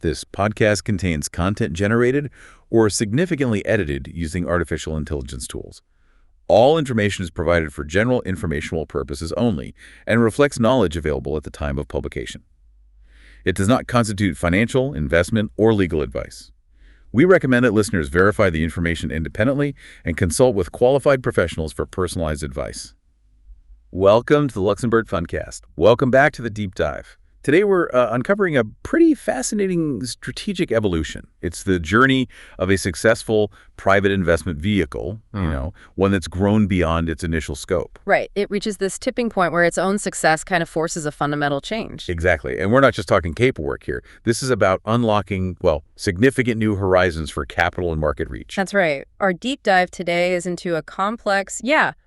This podcast contains content generated or significantly edited using artificial intelligence tools. All information is provided for general informational purposes only and reflects knowledge available at the time of publication. It does not constitute financial, investment, or legal advice. We recommend that listeners verify the information independently and consult with qualified professionals for personalized advice. Welcome to the Luxembourg Fundcast. Welcome back to the deep dive. Today we're uncovering a pretty fascinating strategic evolution. It's the journey of a successful private investment vehicle, one that's grown beyond its initial scope. Right. It reaches this tipping point where its own success kind of forces a fundamental change. Exactly. And we're not just talking paperwork here. This is about unlocking, significant new horizons for capital and market reach. That's right. Our deep dive today is into a complex,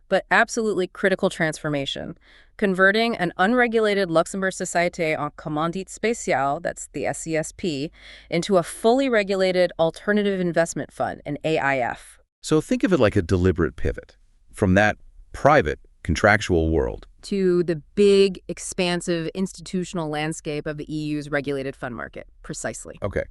but absolutely critical transformation. Converting an unregulated Luxembourg Société en Commandite Spéciale, that's the SCSP, into a fully regulated alternative investment fund, an AIF. So think of it like a deliberate pivot from that private, contractual world to the big, expansive institutional landscape of the EU's regulated fund market. Precisely. Okay.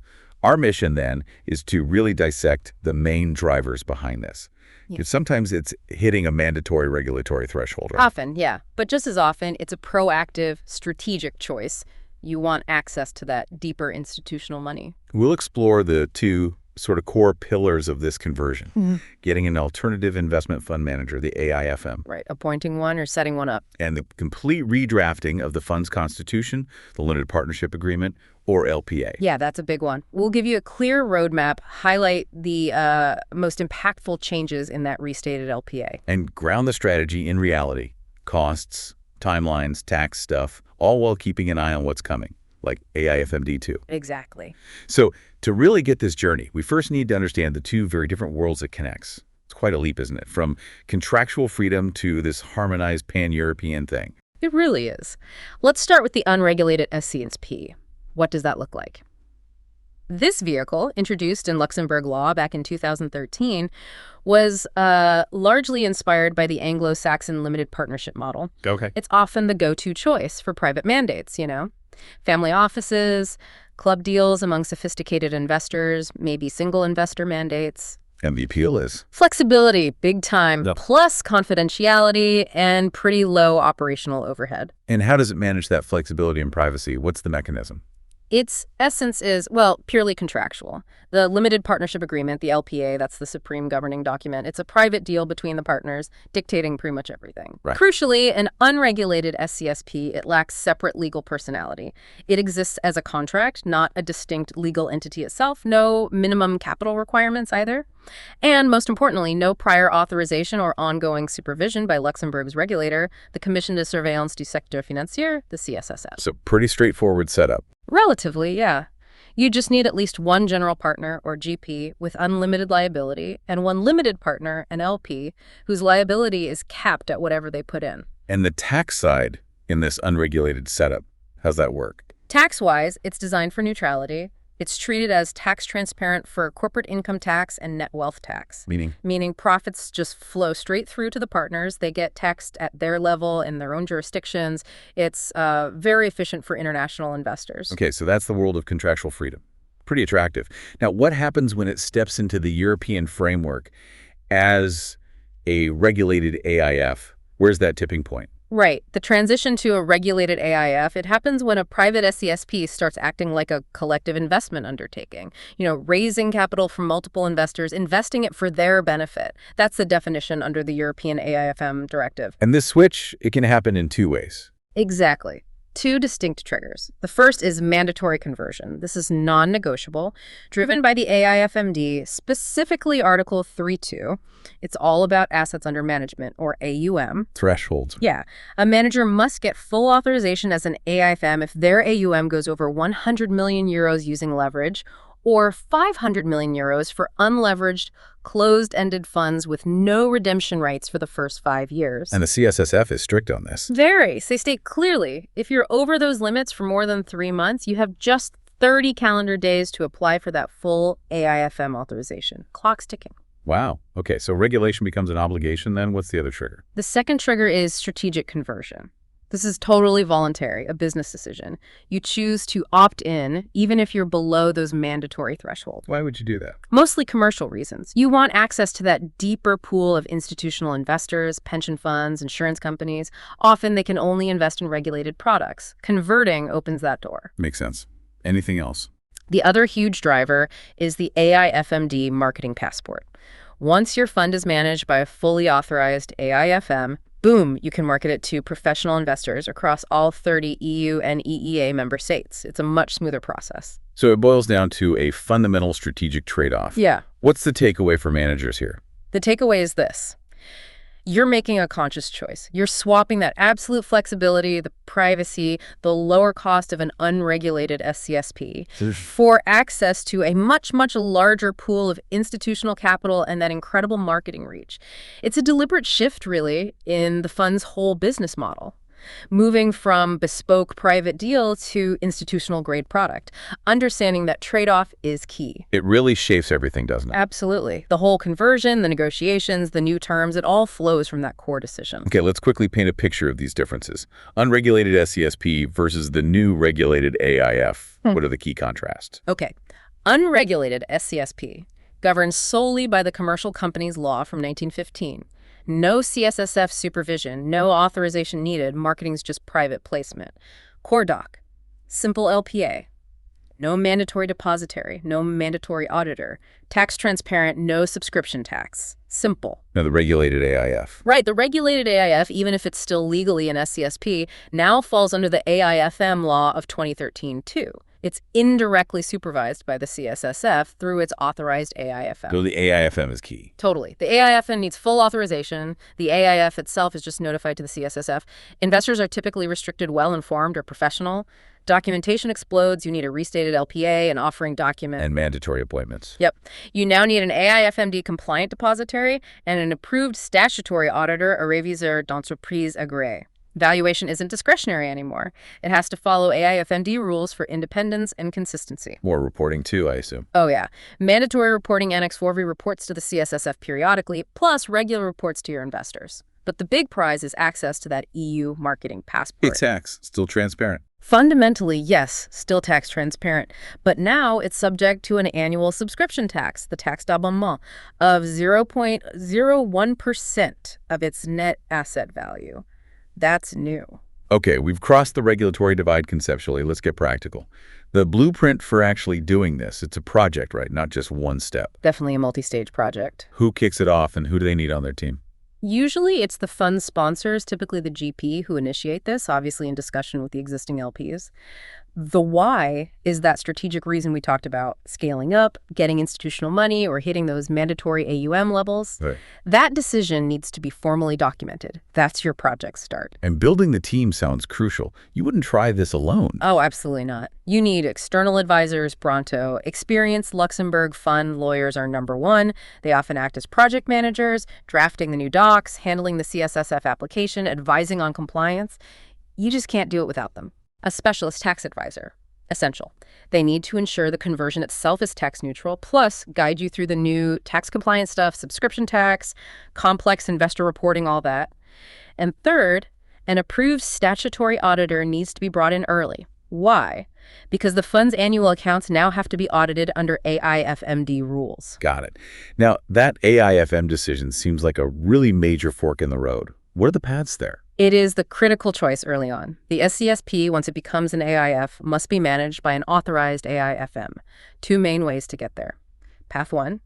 Our mission then is to really dissect the main drivers behind this. Because sometimes it's hitting a mandatory regulatory threshold, right? Often, yeah. But just as often, it's a proactive, strategic choice. You want access to that deeper institutional money. We'll explore the two sort of core pillars of this conversion. Getting an alternative investment fund manager, the AIFM. Right, appointing one or setting one up. And the complete redrafting of the fund's constitution, the limited partnership agreement, or LPA. Yeah, that's a big one. We'll give you a clear roadmap, highlight the most impactful changes in that restated LPA. And ground the strategy in reality. Costs, timelines, tax stuff, all while keeping an eye on what's coming, like AIFMD too. Exactly. So to really get this journey, we first need to understand the two very different worlds it connects. It's quite a leap, isn't it? From contractual freedom to this harmonized pan-European thing. It really is. Let's start with the unregulated SCSP. What does that look like? This vehicle, introduced in Luxembourg law back in 2013, was largely inspired by the Anglo-Saxon limited partnership model. Okay. It's often the go-to choice for private mandates, Family offices, club deals among sophisticated investors, maybe single investor mandates. And the appeal is? Flexibility, big time, plus confidentiality and pretty low operational overhead. And how does it manage that flexibility and privacy? What's the mechanism? Its essence is, purely contractual. The limited partnership agreement, the LPA, that's the supreme governing document. It's a private deal between the partners, dictating pretty much everything. Right. Crucially, an unregulated SCSP, it lacks separate legal personality. It exists as a contract, not a distinct legal entity itself. No minimum capital requirements either. And most importantly, no prior authorization or ongoing supervision by Luxembourg's regulator, the Commission de Surveillance du Secteur Financier, the CSSF. So pretty straightforward setup. Relatively, yeah. You just need at least one general partner, or GP, with unlimited liability, and one limited partner, an LP, whose liability is capped at whatever they put in. And the tax side in this unregulated setup, how's that work? Tax-wise, it's designed for neutrality. It's treated as tax transparent for corporate income tax and net wealth tax. Meaning profits just flow straight through to the partners. They get taxed at their level in their own jurisdictions. It's very efficient for international investors. Okay, so that's the world of contractual freedom. Pretty attractive. Now, what happens when it steps into the European framework as a regulated AIF? Where's that tipping point? Right. The transition to a regulated AIF, it happens when a private SCSP starts acting like a collective investment undertaking. Raising capital from multiple investors, investing it for their benefit. That's the definition under the European AIFM directive. And this switch, it can happen in two ways. Exactly. Two distinct triggers. The first is mandatory conversion. This is non-negotiable, driven by the AIFMD, specifically Article 3.2. It's all about assets under management, or AUM. Thresholds. Yeah. A manager must get full authorization as an AIFM if their AUM goes over 100 million euros using leverage, or 500 million euros for unleveraged, closed-ended funds with no redemption rights for the first 5 years. And the CSSF is strict on this. Very. They state clearly, if you're over those limits for more than 3 months, you have just 30 calendar days to apply for that full AIFM authorization. Clock's ticking. Wow. Okay, so regulation becomes an obligation then. What's the other trigger? The second trigger is strategic conversion. This is totally voluntary, a business decision. You choose to opt in, even if you're below those mandatory thresholds. Why would you do that? Mostly commercial reasons. You want access to that deeper pool of institutional investors, pension funds, insurance companies. Often they can only invest in regulated products. Converting opens that door. Makes sense. Anything else? The other huge driver is the AIFMD marketing passport. Once your fund is managed by a fully authorized AIFM, boom, you can market it to professional investors across all 30 EU and EEA member states. It's a much smoother process. So it boils down to a fundamental strategic trade-off. Yeah. What's the takeaway for managers here? The takeaway is this. You're making a conscious choice. You're swapping that absolute flexibility, the privacy, the lower cost of an unregulated SCSP for access to a much, much larger pool of institutional capital and that incredible marketing reach. It's a deliberate shift, really, in the fund's whole business model. Moving from bespoke private deal to institutional grade product. Understanding that trade-off is key. It really shapes everything, doesn't it? Absolutely. The whole conversion, the negotiations, the new terms, it all flows from that core decision. Okay, let's quickly paint a picture of these differences. Unregulated SCSP versus the new regulated AIF. What are the key contrasts? Okay. Unregulated SCSP governs solely by the Commercial Companies Law from 1915. No CSSF supervision, no authorization needed, marketing's just private placement. Core doc, simple LPA, no mandatory depositary, no mandatory auditor, tax transparent, no subscription tax. Simple. Now the regulated AIF. Right, the regulated AIF, even if it's still legally an SCSP, now falls under the AIFM law of 2013 too. It's indirectly supervised by the CSSF through its authorized AIFM. So the AIFM is key. Totally. The AIFM needs full authorization. The AIF itself is just notified to the CSSF. Investors are typically restricted well-informed or professional. Documentation explodes. You need a restated LPA, an offering document. And mandatory appointments. Yep. You now need an AIFMD compliant depository and an approved statutory auditor, a réviseur d'entreprise agréé. Valuation isn't discretionary anymore. It has to follow AIFMD rules for independence and consistency. More reporting too, I assume. Oh, yeah. Mandatory reporting Annex 4V reports to the CSSF periodically, plus regular reports to your investors. But the big prize is access to that EU marketing passport. It's tax, still transparent. Fundamentally, yes, still tax transparent. But now it's subject to an annual subscription tax, the taxe d'abonnement, of 0.01% of its net asset value. That's new. Okay, we've crossed the regulatory divide conceptually. Let's get practical. The blueprint for actually doing this, it's a project, right? Not just one step. Definitely a multi-stage project. Who kicks it off and who do they need on their team? Usually it's the fund sponsors, typically the GP, who initiate this, obviously in discussion with the existing LPs. The why is that strategic reason we talked about, scaling up, getting institutional money, or hitting those mandatory AUM levels. Right. That decision needs to be formally documented. That's your project start. And building the team sounds crucial. You wouldn't try this alone. Oh, absolutely not. You need external advisors, pronto. Experienced Luxembourg fund lawyers are number one. They often act as project managers, drafting the new docs, handling the CSSF application, advising on compliance. You just can't do it without them. A specialist tax advisor. Essential. They need to ensure the conversion itself is tax neutral, plus guide you through the new tax compliance stuff, subscription tax, complex investor reporting, all that. And third, an approved statutory auditor needs to be brought in early. Why? Because the fund's annual accounts now have to be audited under AIFMD rules. Got it. Now, that AIFM decision seems like a really major fork in the road. What are the paths there? It is the critical choice early on. The SCSP, once it becomes an AIF, must be managed by an authorized AIFM. Two main ways to get there. Path 1,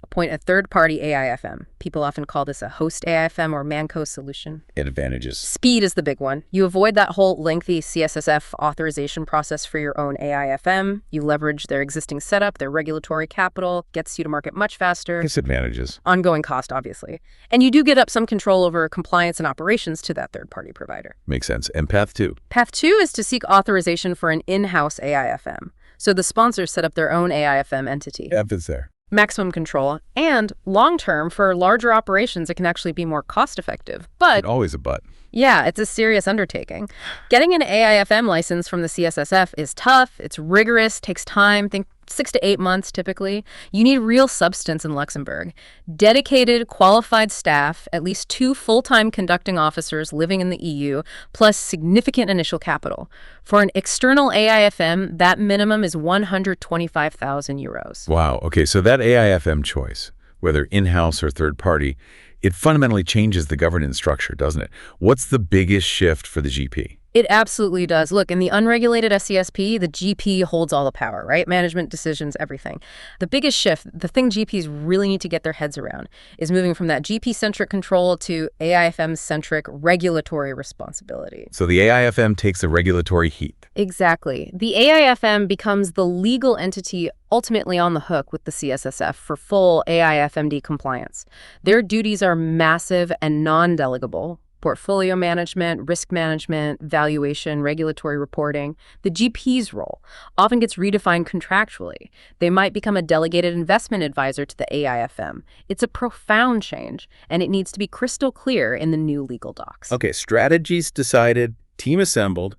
appoint a third-party AIFM. People often call this a host AIFM or ManCo solution. Advantages. Speed is the big one. You avoid that whole lengthy CSSF authorization process for your own AIFM. You leverage their existing setup, their regulatory capital, gets you to market much faster. Disadvantages. Ongoing cost, obviously. And you do get up some control over compliance and operations to that third-party provider. Makes sense. And path 2? Path 2 is to seek authorization for an in-house AIFM. So the sponsors set up their own AIFM entity. F is there. Maximum control, and long-term, for larger operations, it can actually be more cost-effective. But always a but. Yeah, it's a serious undertaking. Getting an AIFM license from the CSSF is tough, it's rigorous, takes time. Think 6 to 8 months typically. You need real substance in Luxembourg. Dedicated, qualified staff, at least 2 full-time conducting officers living in the EU, plus significant initial capital. For an external AIFM, that minimum is 125,000 euros. Wow. Okay, so that AIFM choice, whether in-house or third-party, it fundamentally changes the governance structure, doesn't it? What's the biggest shift for the GP? It absolutely does. Look, in the unregulated SCSP, the GP holds all the power, right? Management decisions, everything. The biggest shift, the thing GPs really need to get their heads around, is moving from that GP-centric control to AIFM-centric regulatory responsibility. So the AIFM takes the regulatory heat. Exactly. The AIFM becomes the legal entity ultimately on the hook with the CSSF for full AIFMD compliance. Their duties are massive and non-delegable. Portfolio management, risk management, valuation, regulatory reporting. The GP's role often gets redefined contractually. They might become a delegated investment advisor to the AIFM. It's a profound change, and it needs to be crystal clear in the new legal docs. Okay, strategies decided, team assembled.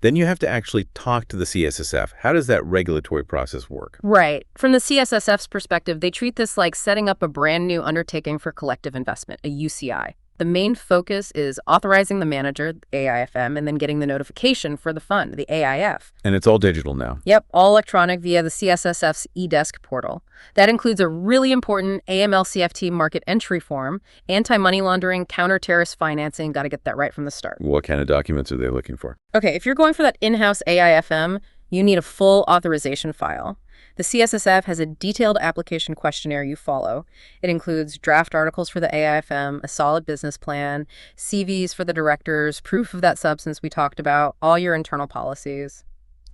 Then you have to actually talk to the CSSF. How does that regulatory process work? Right. From the CSSF's perspective, they treat this like setting up a brand new undertaking for collective investment, a UCI. The main focus is authorizing the manager, the AIFM, and then getting the notification for the fund, the AIF. And it's all digital now. Yep, all electronic via the CSSF's eDesk portal. That includes a really important AML-CFT market entry form, anti-money laundering, counter-terrorist financing. Got to get that right from the start. What kind of documents are they looking for? Okay, if you're going for that in-house AIFM, you need a full authorization file. The CSSF has a detailed application questionnaire you follow. It includes draft articles for the AIFM, a solid business plan, CVs for the directors, proof of that substance we talked about, all your internal policies,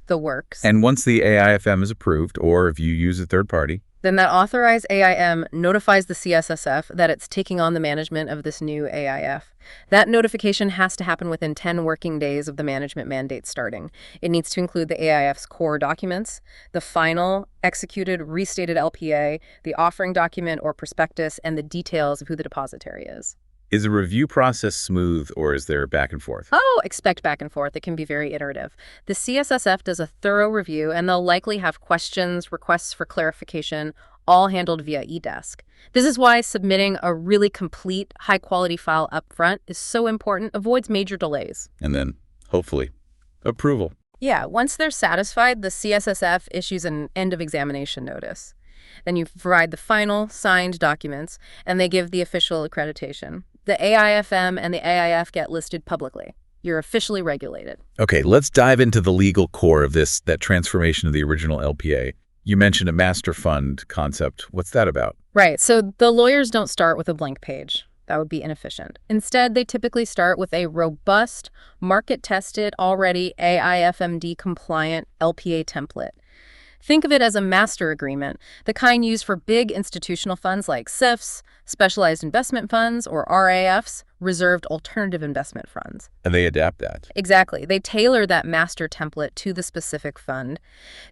the works. And once the AIFM is approved, or if you use a third party, then that authorized AIM notifies the CSSF that it's taking on the management of this new AIF. That notification has to happen within 10 working days of the management mandate starting. It needs to include the AIF's core documents, the final, executed, restated LPA, the offering document or prospectus, and the details of who the depositary is. Is the review process smooth, or is there back and forth? Oh, expect back and forth. It can be very iterative. The CSSF does a thorough review, and they'll likely have questions, requests for clarification, all handled via eDesk. This is why submitting a really complete, high-quality file up front is so important, avoids major delays. And then, hopefully, approval. Yeah, once they're satisfied, the CSSF issues an end-of-examination notice. Then you provide the final, signed documents, and they give the official accreditation. The AIFM and the AIF get listed publicly. You're officially regulated. Okay, let's dive into the legal core of this, that transformation of the original LPA. You mentioned a master fund concept. What's that about? Right, so the lawyers don't start with a blank page. That would be inefficient. Instead, they typically start with a robust, market-tested, already AIFMD-compliant LPA template. Think of it as a master agreement, the kind used for big institutional funds like SIFs, specialized investment funds, or RAFs, reserved alternative investment funds. And they adapt that. Exactly. They tailor that master template to the specific fund.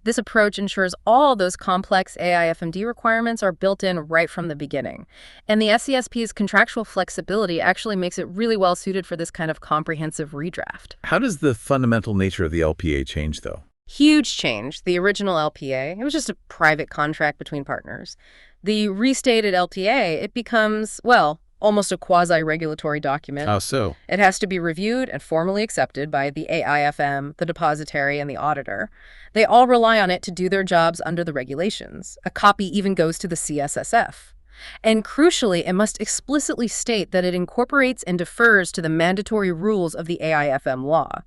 This approach ensures all those complex AIFMD requirements are built in right from the beginning. And the SCSP's contractual flexibility actually makes it really well suited for this kind of comprehensive redraft. How does the fundamental nature of the LPA change, though? Huge change. The original LPA, it was just a private contract between partners. The restated LPA, it becomes, well, almost a quasi-regulatory document. How so? It has to be reviewed and formally accepted by the AIFM, the depositary, and the auditor. They all rely on it to do their jobs under the regulations. A copy even goes to the CSSF. And crucially, it must explicitly state that it incorporates and defers to the mandatory rules of the AIFM law.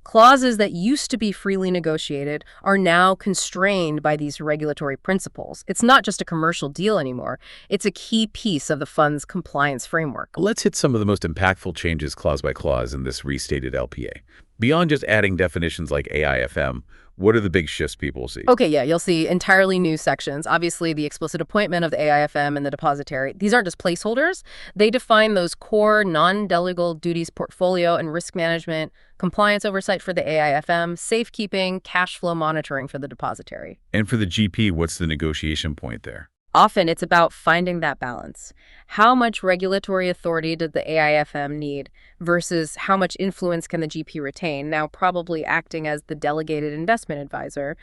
Clauses that used to be freely negotiated are now constrained by these regulatory principles. It's not just a commercial deal anymore. It's a key piece of the fund's compliance framework. Let's hit some of the most impactful changes clause by clause in this restated LPA. Beyond just adding definitions like AIFM, what are the big shifts people will see? Okay, yeah, you'll see entirely new sections. Obviously, the explicit appointment of the AIFM and the depositary. These aren't just placeholders. They define those core non-delegable duties, portfolio and risk management, compliance oversight for the AIFM, safekeeping, cash flow monitoring for the depositary. And for the GP, what's the negotiation point there? Often it's about finding that balance. How much regulatory authority did the AIFM need versus how much influence can the GP retain, now probably acting as the delegated investment advisor?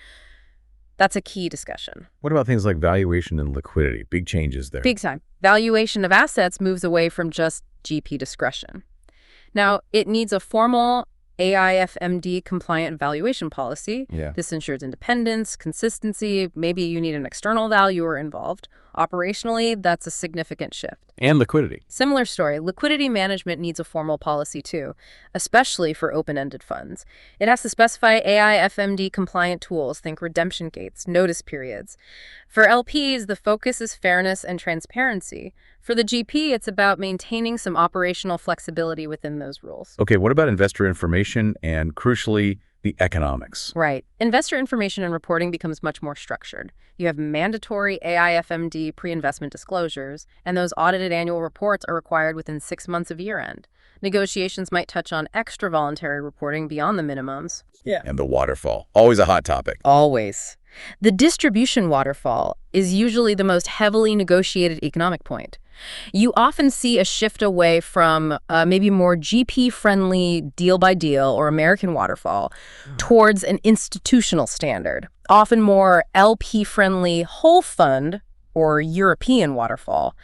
That's a key discussion. What about things like valuation and liquidity? Big changes there. Big time. Valuation of assets moves away from just GP discretion. Now, it needs a formal AIFMD compliant valuation policy. Yeah. This ensures independence, consistency. Maybe you need an external valuer involved. Operationally, that's a significant shift. And liquidity. Similar story. Liquidity management needs a formal policy too, especially for open-ended funds. It has to specify AIFMD compliant tools, think redemption gates, notice periods. For LPs, the focus is fairness and transparency. For the GP, it's about maintaining some operational flexibility within those rules. Okay, what about investor information and, crucially, the economics? Right. Investor information and reporting becomes much more structured. You have mandatory AIFMD pre-investment disclosures, and those audited annual reports are required within 6 months of year-end. Negotiations might touch on extra voluntary reporting beyond the minimums. Yeah. And the waterfall. Always a hot topic. Always. The distribution waterfall is usually the most heavily negotiated economic point. You often see a shift away from maybe more GP-friendly deal-by-deal or American waterfall towards an institutional standard, often more LP-friendly whole fund or European waterfall.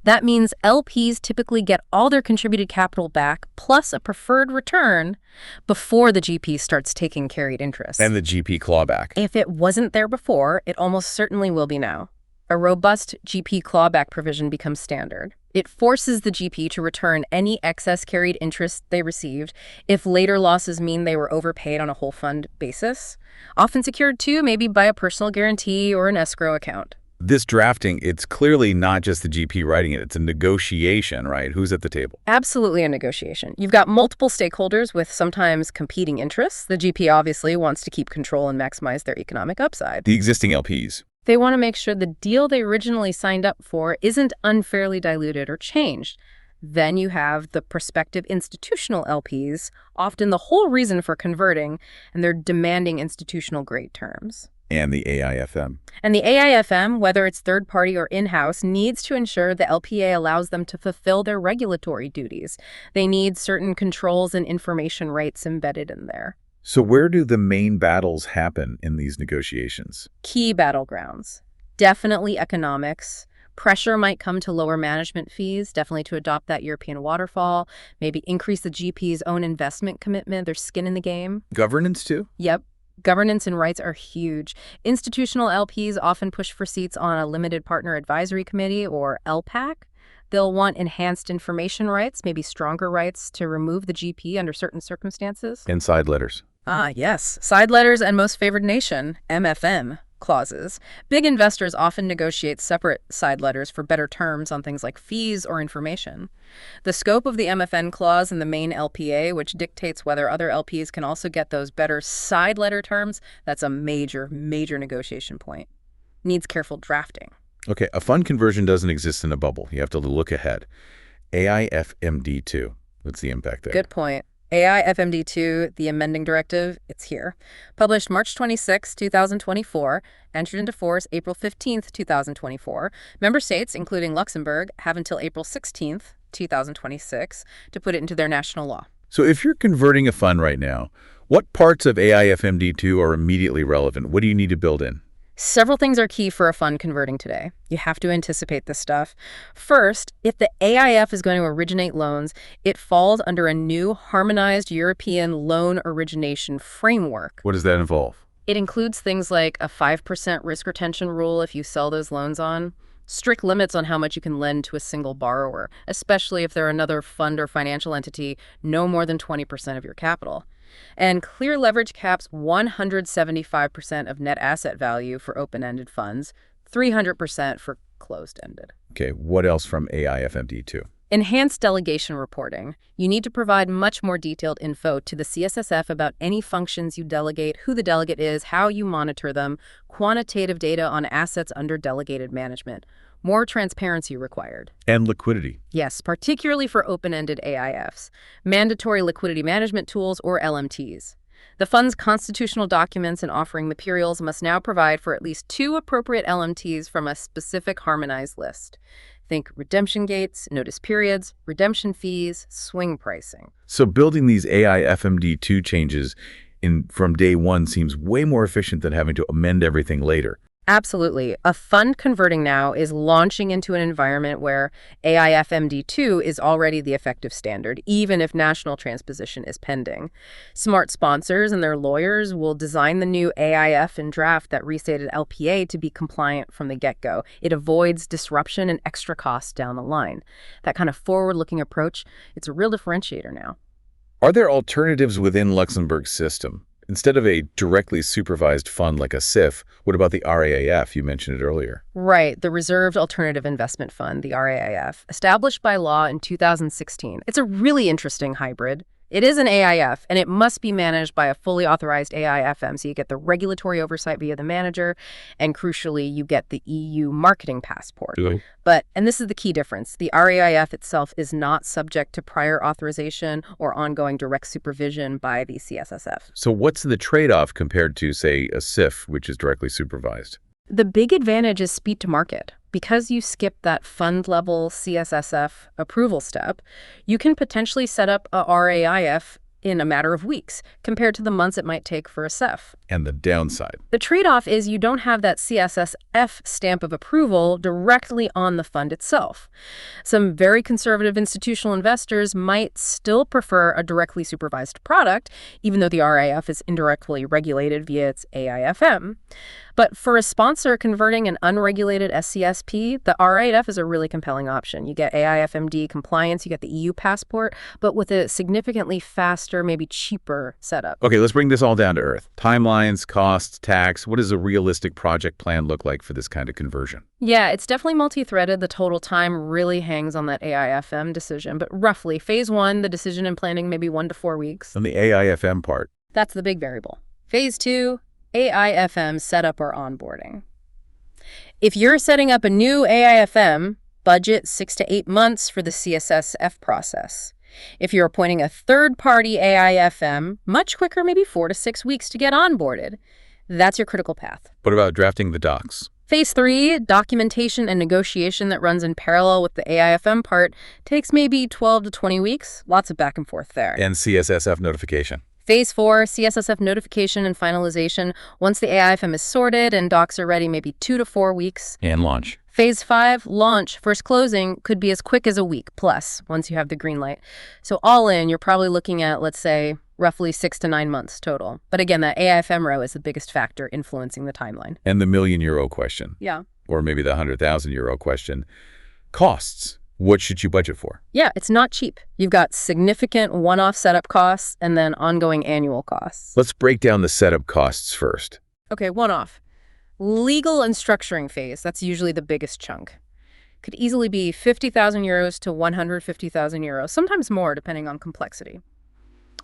That means LPs typically get all their contributed capital back plus a preferred return before the GP starts taking carried interest. And the GP clawback. If it wasn't there before, it almost certainly will be now. A robust GP clawback provision becomes standard. It forces the GP to return any excess carried interest they received if later losses mean they were overpaid on a whole fund basis, often secured too, maybe by a personal guarantee or an escrow account. This drafting, it's clearly not just the GP writing it. It's a negotiation, right? Who's at the table? Absolutely a negotiation. You've got multiple stakeholders with sometimes competing interests. The GP obviously wants to keep control and maximize their economic upside. The existing LPs. They want to make sure the deal they originally signed up for isn't unfairly diluted or changed. Then you have the prospective institutional LPs, often the whole reason for converting, and they're demanding institutional grade terms. And the AIFM. And the AIFM, whether it's third-party or in-house, needs to ensure the LPA allows them to fulfill their regulatory duties. They need certain controls and information rights embedded in there. So where do the main battles happen in these negotiations? Key battlegrounds. Definitely economics. Pressure might come to lower management fees, definitely to adopt that European waterfall, maybe increase the GP's own investment commitment, their skin in the game. Governance too? Yep. Governance and rights are huge. Institutional LPs often push for seats on a limited partner advisory committee or LPAC. They'll want enhanced information rights, maybe stronger rights to remove the GP under certain circumstances. And side letters. Yes. Side letters and most favored nation, MFN, clauses. Big investors often negotiate separate side letters for better terms on things like fees or information. The scope of the MFN clause in the main LPA, which dictates whether other LPs can also get those better side letter terms, that's a major negotiation point. Needs careful drafting. Okay, a fund conversion doesn't exist in a bubble. You have to look ahead. AIFMD 2. What's the impact there? Good point. AIFMD 2, the amending directive, it's here. Published March 26, 2024, entered into force April 15, 2024. Member states, including Luxembourg, have until April 16, 2026, to put it into their national law. So if you're converting a fund right now, what parts of AIFMD 2 are immediately relevant? What do you need to build in? Several things are key for a fund converting today. You have to anticipate this stuff. First, if the AIF is going to originate loans, it falls under a new harmonized European loan origination framework. What does that involve? It includes things like a 5% risk retention rule if you sell those loans on, strict limits on how much you can lend to a single borrower, especially if they're another fund or financial entity, no more than 20% of your capital. And clear leverage caps 175% of net asset value for open-ended funds, 300% for closed-ended. Okay, what else from AIFMD 2? Enhanced delegation reporting. You need to provide much more detailed info to the CSSF about any functions you delegate, who the delegate is, how you monitor them, quantitative data on assets under delegated management. More transparency required. And liquidity. Yes, particularly for open-ended AIFs. Mandatory liquidity management tools, or LMTs. The fund's constitutional documents and offering materials must now provide for at least 2 appropriate LMTs from a specific harmonized list. Think redemption gates, notice periods, redemption fees, swing pricing. So building these AIFMD 2 changes, from day one seems way more efficient than having to amend everything later. Absolutely. A fund converting now is launching into an environment where AIFMD2 is already the effective standard, even if national transposition is pending. Smart sponsors and their lawyers will design the new AIF and draft that restated LPA to be compliant from the get-go. It avoids disruption and extra costs down the line. That kind of forward-looking approach, it's a real differentiator now. Are there alternatives within Luxembourg's system? Instead of a directly supervised fund like a CSSF, what about the RAIF? You mentioned it earlier. Right, the Reserved Alternative Investment Fund, the RAIF, established by law in 2016. It's a really interesting hybrid. It is an AIF, and it must be managed by a fully authorized AIFM, so you get the regulatory oversight via the manager, and crucially, you get the EU marketing passport. But, and this is the key difference, the RAIF itself is not subject to prior authorization or ongoing direct supervision by the CSSF. So what's the trade-off compared to, say, a CSSF, which is directly supervised? The big advantage is speed to market. Because you skip that fund-level CSSF approval step, you can potentially set up a RAIF in a matter of weeks, compared to the months it might take for a CSSF. And the downside? The trade-off is you don't have that CSSF stamp of approval directly on the fund itself. Some very conservative institutional investors might still prefer a directly supervised product, even though the RAIF is indirectly regulated via its AIFM. But for a sponsor converting an unregulated SCSP, the RAIF is a really compelling option. You get AIFMD compliance, you get the EU passport, but with a significantly faster, maybe cheaper setup. Okay, let's bring this all down to earth. Timelines, costs, tax. What does a realistic project plan look like for this kind of conversion? Yeah, it's definitely multi-threaded. The total time really hangs on that AIFM decision. But roughly, phase 1, the decision and planning, maybe 1 to 4 weeks. And the AIFM part? That's the big variable. Phase 2, AIFM setup or onboarding. If you're setting up a new AIFM, budget 6 to 8 months for the CSSF process. If you're appointing a third-party AIFM, much quicker, maybe 4 to 6 weeks to get onboarded. That's your critical path. What about drafting the docs? Phase 3, documentation and negotiation that runs in parallel with the AIFM part, takes maybe 12 to 20 weeks. Lots of back and forth there. And CSSF notification. Phase 4, CSSF notification and finalization. Once the AIFM is sorted and docs are ready, maybe 2 to 4 weeks. And launch. Phase 5, launch. First closing could be as quick as a week plus once you have the green light. So all in, you're probably looking at, let's say, roughly 6 to 9 months total. But again, that AIFMRO is the biggest factor influencing the timeline. And the €1 million question. Yeah. Or maybe the €100,000 question. Costs. What should you budget for? Yeah, it's not cheap. You've got significant one-off setup costs and then ongoing annual costs. Let's break down the setup costs first. Okay, one-off. Legal and structuring phase, that's usually the biggest chunk. Could easily be €50,000 to €150,000, sometimes more depending on complexity.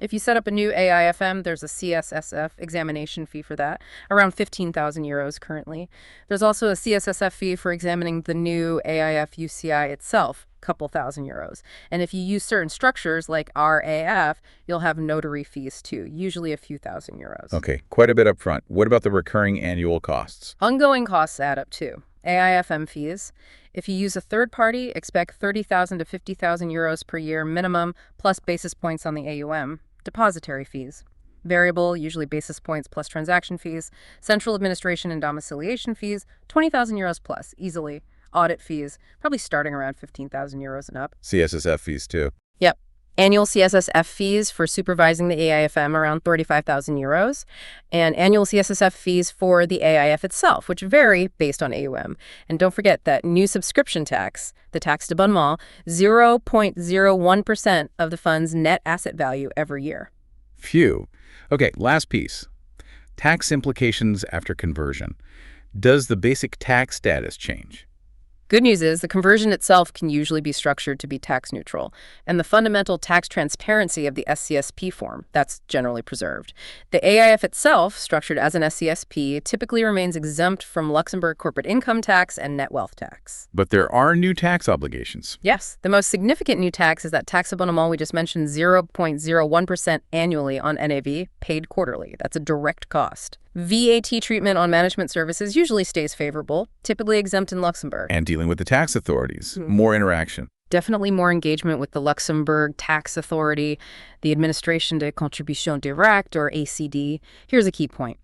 If you set up a new AIFM, there's a CSSF examination fee for that, around €15,000 currently. There's also a CSSF fee for examining the new AIF UCI itself, a couple €1,000. And if you use certain structures like RAF, you'll have notary fees too, usually a few €1,000. Okay, quite a bit up front. What about the recurring annual costs? Ongoing costs add up too. AIFM fees. If you use a third party, expect €30,000 to €50,000 per year minimum, plus basis points on the AUM. Depository fees. Variable, usually basis points plus transaction fees. Central administration and domiciliation fees, €20,000 plus, easily. Audit fees, probably starting around €15,000 and up. CSSF fees too. Yep. Annual CSSF fees for supervising the AIFM around €35,000, and annual CSSF fees for the AIF itself, which vary based on AUM. And don't forget that new subscription tax, the taxe d'abonnement, 0.01% of the fund's net asset value every year. Phew. Okay, last piece. Tax implications after conversion. Does the basic tax status change? Good news is the conversion itself can usually be structured to be tax neutral, and the fundamental tax transparency of the SCSP form, that's generally preserved. The AIF itself, structured as an SCSP, typically remains exempt from Luxembourg corporate income tax and net wealth tax. But there are new tax obligations. Yes, the most significant new tax is that taxe abonnement we just mentioned, 0.01% annually on NAV, paid quarterly. That's a direct cost. VAT treatment on management services usually stays favorable, typically exempt in Luxembourg. And dealing with the tax authorities. More interaction. definitely more engagement with the Luxembourg Tax Authority, the Administration de Contribution Directe, or ACD. Here's a key point.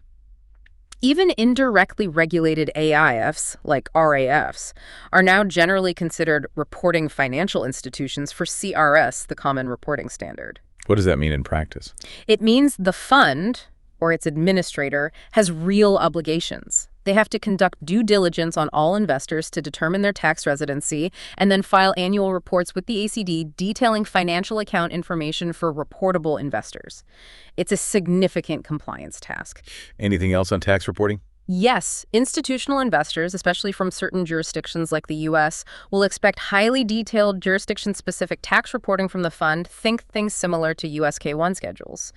Even indirectly regulated AIFs, like RAFs, are now generally considered reporting financial institutions for CRS, the Common Reporting Standard. What does that mean in practice? It means the fund, or its administrator, has real obligations. They have to conduct due diligence on all investors to determine their tax residency and then file annual reports with the ACD detailing financial account information for reportable investors. It's a significant compliance task. Anything else on tax reporting? Yes, institutional investors, especially from certain jurisdictions like the U.S., will expect highly detailed jurisdiction-specific tax reporting from the fund. Think things similar to U.S. K-1 schedules.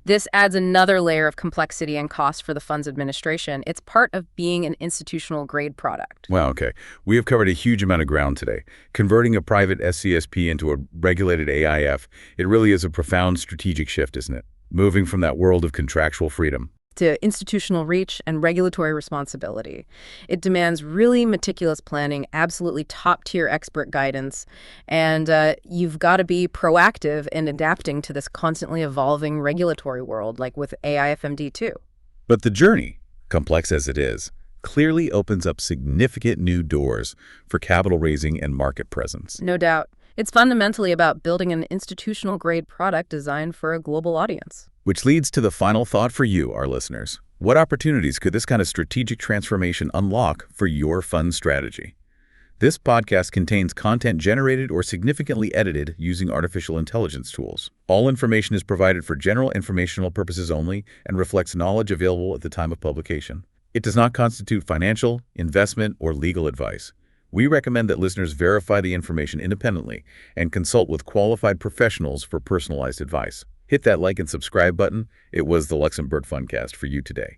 This adds another layer of complexity and cost for the fund's administration. It's part of being an institutional-grade product. Wow, okay. We have covered a huge amount of ground today. Converting a private SCSP into a regulated AIF, it really is a profound strategic shift, isn't it? Moving from that world of contractual freedom to institutional reach and regulatory responsibility. It demands really meticulous planning, absolutely top-tier expert guidance, and you've got to be proactive in adapting to this constantly evolving regulatory world, like with AIFMD too. But the journey, complex as it is, clearly opens up significant new doors for capital raising and market presence. No doubt. It's fundamentally about building an institutional-grade product designed for a global audience. Which leads to the final thought for you, our listeners. What opportunities could this kind of strategic transformation unlock for your fund strategy? This podcast contains content generated or significantly edited using artificial intelligence tools. All information is provided for general informational purposes only and reflects knowledge available at the time of publication. It does not constitute financial, investment, or legal advice. We recommend that listeners verify the information independently and consult with qualified professionals for personalized advice. Hit that like and subscribe button. It was the Luxembourg Fundcast for you today.